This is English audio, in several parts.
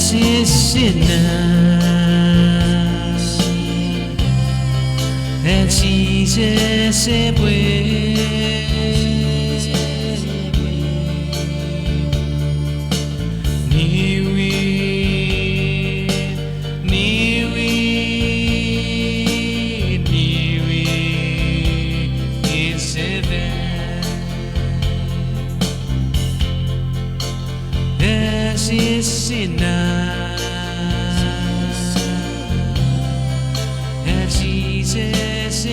Sisina and Jesus Sisina and Jesus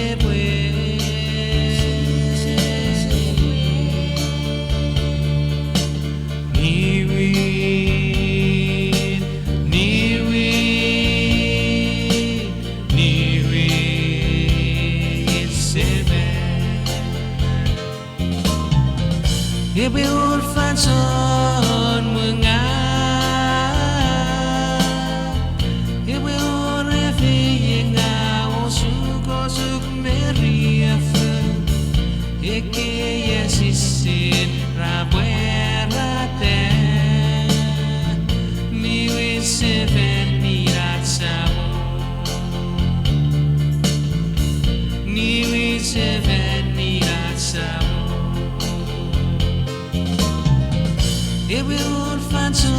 If we all find son If we would find son mengal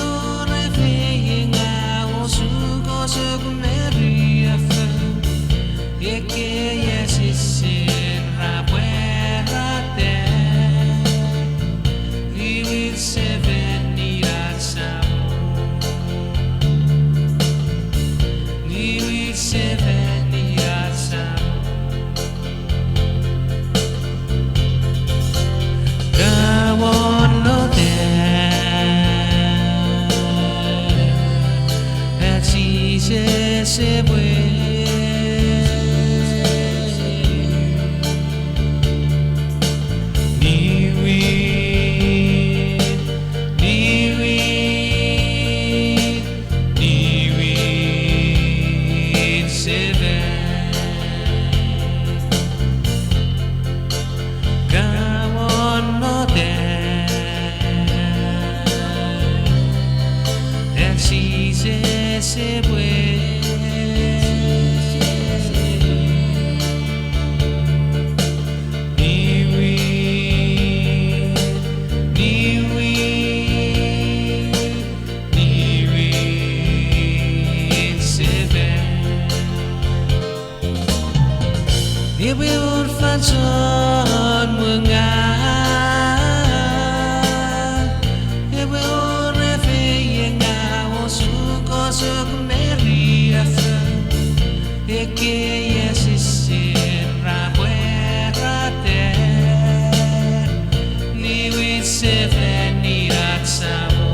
If we would refing our sugo sugmeri afa Eke yes is in Rabuerate We will seven nirat samo We will seven nirat samo Jesus If we would find son mengal If we would refing our sugo sugmeri afa Eke yes is in Rabuerate Ni with seven nirat samo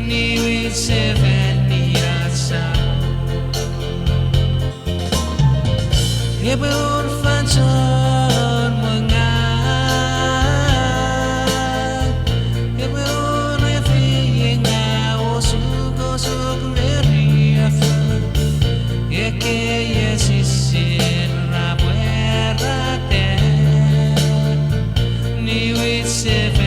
Ni with seven nirat samo If we would find son mengal If we would refing our sugo sugmeri afa Eke yes is in Rabuerate Ni with seven